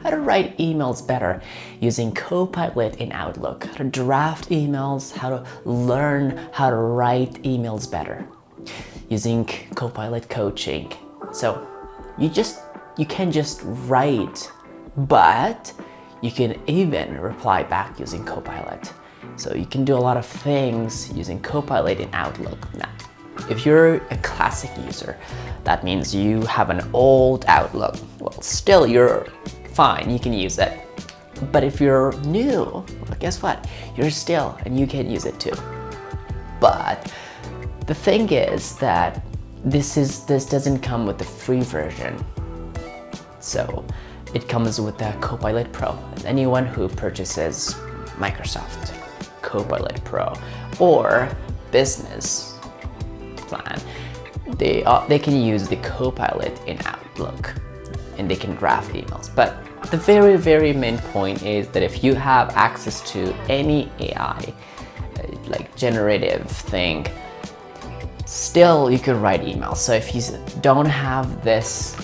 how to write emails better using Copilot in Outlook, how to draft emails, how to learn how to write emails better using Copilot coaching. So you can just write, but you can even reply back using Copilot. So you can do a lot of things using Copilot in Outlook. Now, if you're a classic user, that means you have an old Outlook. Well, still you're fine, you can use it. But if you're new, well, guess what? You're still, and you can use it too. But the thing is that this doesn't come with the free version. So it comes with the Copilot Pro. And anyone who purchases Microsoft Copilot Pro or Business plan, they can use the Copilot in Outlook and they can draft emails. But the very, very main point is that if you have access to any AI, like generative thing, still you can write emails. So if you don't have this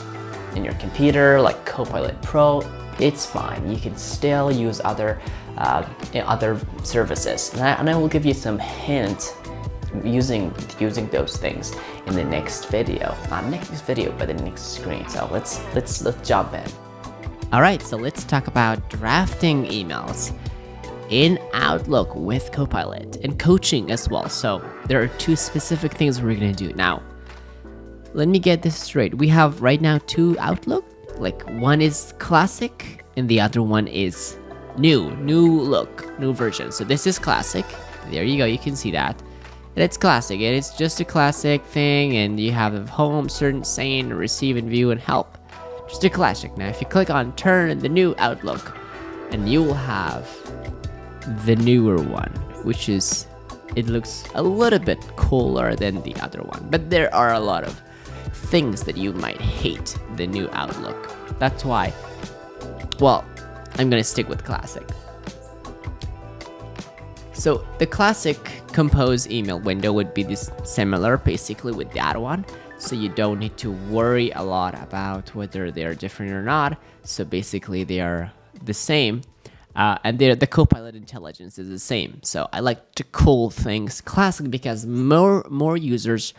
in your computer, like Copilot Pro, it's fine. You can still use other services, and I will give you some hints using those things in the next video. Not next video, but the next screen. So let's jump in. All right, so let's talk about drafting emails in Outlook with Copilot and coaching as well. So there are two specific things we're gonna do now. Let me get this straight. We have right now two Outlook. Like one is classic and the other one is new look, new version. So this is classic. There you go, you can see that. And it's classic, and it's just a classic thing, and you have the home, certain, send, receive, and view, and help. Just a classic. Now if you click on turn the new Outlook, and you will have the newer one, which is, it looks a little bit cooler than the other one. But there are a lot of things that you might hate the new Outlook. That's why, well, I'm gonna stick with classic. So the classic compose email window would be this similar basically with that one. So you don't need to worry a lot about whether they're different or not. So basically they are the same. And the Copilot intelligence is the same. So I like to call things classic because more users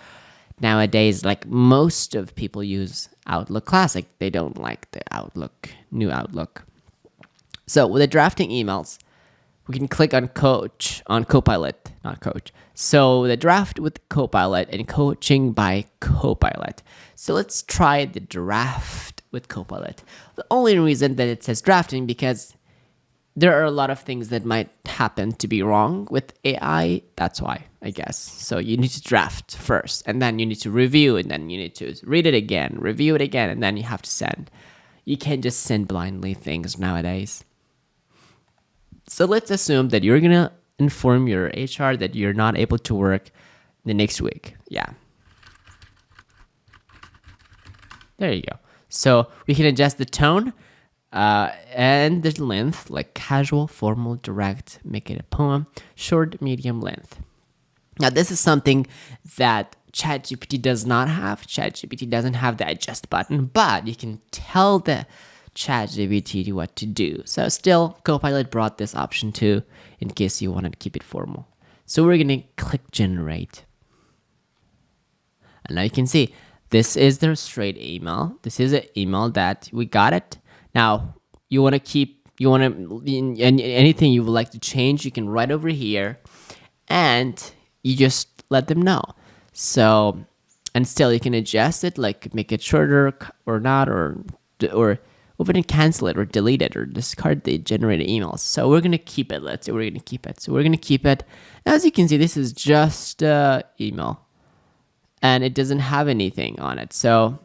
nowadays, like most of people use Outlook Classic. They don't like the new Outlook. So with the drafting emails, we can click on Copilot, not coach. So the draft with Copilot and coaching by Copilot. So let's try the draft with Copilot. The only reason that it says drafting because there are a lot of things that might happen to be wrong with AI. That's why, I guess. So you need to draft first, and then you need to review, and then you need to read it again, review it again, and then you have to send. You can't just send blindly things nowadays. So let's assume that you're gonna inform your HR that you're not able to work the next week. Yeah. There you go. So we can adjust the tone and the length, like casual, formal, direct, make it a poem, short, medium length. Now this is something that ChatGPT does not have. ChatGPT doesn't have the adjust button, but you can tell the ChatGPT what to do. So still, Copilot brought this option too, in case you want to keep it formal. So we're gonna click generate. And now you can see, this is the straight email. This is an email that we got it. Now, anything you would like to change, you can write over here and you just let them know. So, and still you can adjust it, like make it shorter or not, or even cancel it or delete it or discard the generated emails. So we're gonna keep it. Let's say we're gonna keep it. So we're gonna keep it. As you can see, this is just email, and it doesn't have anything on it. So,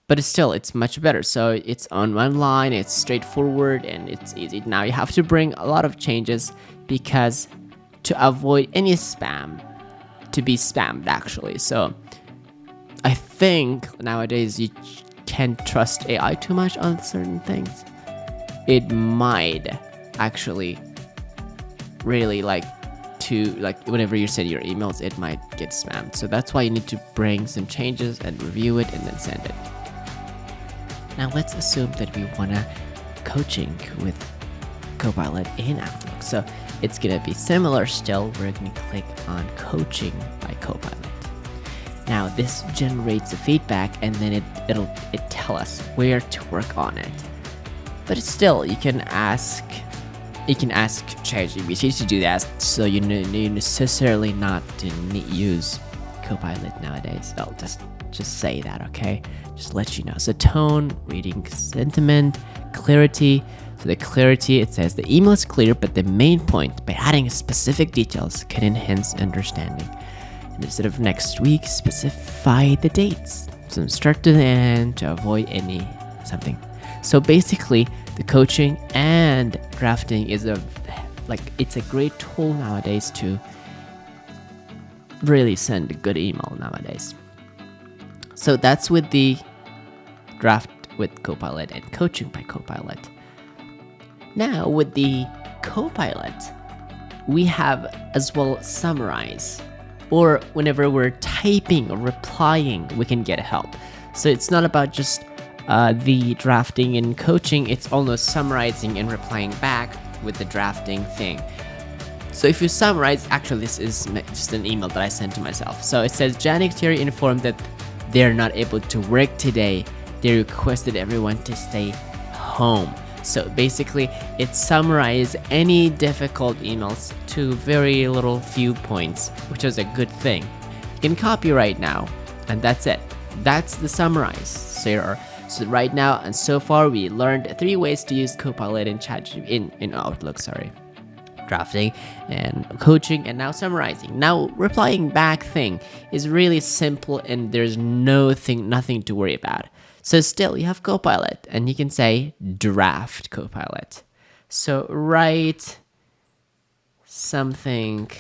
but it's much better. So it's on one line, it's straightforward, and it's easy. Now you have to bring a lot of changes because to avoid any spam, to be spammed actually. So I think nowadays you can't trust AI too much on certain things. It might actually really whenever you send your emails, it might get spammed. So that's why you need to bring some changes and review it and then send it. Now let's assume that we want to coaching with Copilot in Outlook. So it's going to be similar still. We're going to click on Coaching by Copilot. Now this generates a feedback, and then it'll tell us where to work on it. But still, you can ask ChatGPT to do that, so you necessarily not to use Copilot nowadays. I'll just say that, okay? Just let you know. So tone, reading sentiment, clarity. So the clarity, it says the email is clear, but the main point, by adding specific details, can enhance understanding. And instead of next week, specify the dates from start to the end to avoid any something. So basically, the coaching and drafting is it's a great tool nowadays to really send a good email nowadays. So that's with the draft with Copilot and coaching by Copilot. Now with the Copilot, we have as well summarize, or whenever we're typing or replying, we can get help. So it's not about just the drafting and coaching, it's almost summarizing and replying back with the drafting thing. So if you summarize, actually this is just an email that I sent to myself. So it says, Janitary informed that they're not able to work today. They requested everyone to stay home. So basically it summarizes any difficult emails to very little few points, which is a good thing. You can copy right now, and that's it. That's the summarize. So right now and so far we learned 3 ways to use Copilot in Outlook, drafting and coaching, and now summarizing. Now replying back thing is really simple, and there's nothing to worry about. So still you have Copilot, and you can say draft Copilot. So write something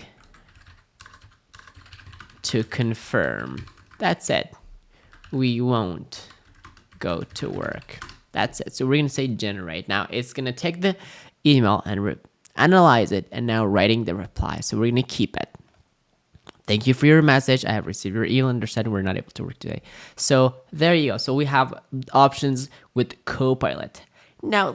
to confirm. That's it. We won't go to work. That's it. So we're going to say generate. Now it's going to take the email and analyze it, and now writing the reply. So we're going to keep it. Thank you for your message. I have received your email. Understand we're not able to work today. So there you go. So we have options with Copilot. Now,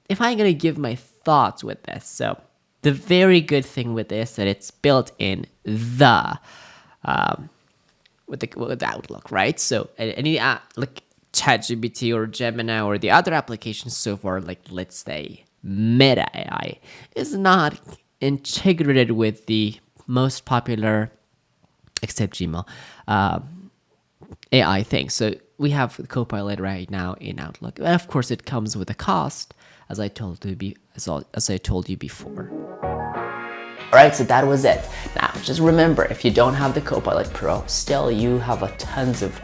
if I'm going to give my thoughts with this, so the very good thing with this that it's built in with Outlook, right? So any ChatGPT or Gemini or the other applications so far, let's say Meta AI, is not integrated with the most popular, except Gmail, AI thing. So we have Copilot right now in Outlook, and of course it comes with a cost, as I told you before. All right, so that was it. Now, just remember, if you don't have the Copilot Pro, still you have a tons of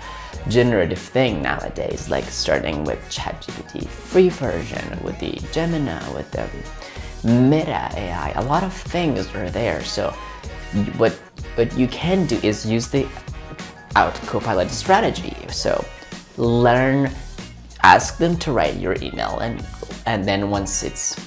generative thing nowadays, like starting with ChatGPT free version, with the Gemini, with the Meta AI. A lot of things are there. So what you can do is use the Copilot strategy. So ask them to write your email, and then once it's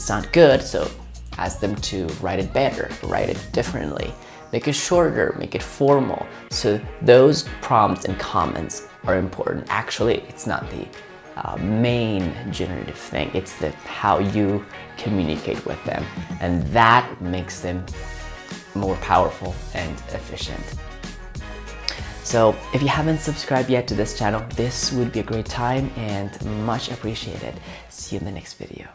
not good, so ask them to write it better, write it differently, make it shorter, make it formal. So those prompts and comments are important. Actually, it's not the main generative thing, it's how you communicate with them, and that makes them more powerful and efficient. So if you haven't subscribed yet to this channel, this would be a great time and much appreciated. See you in the next video.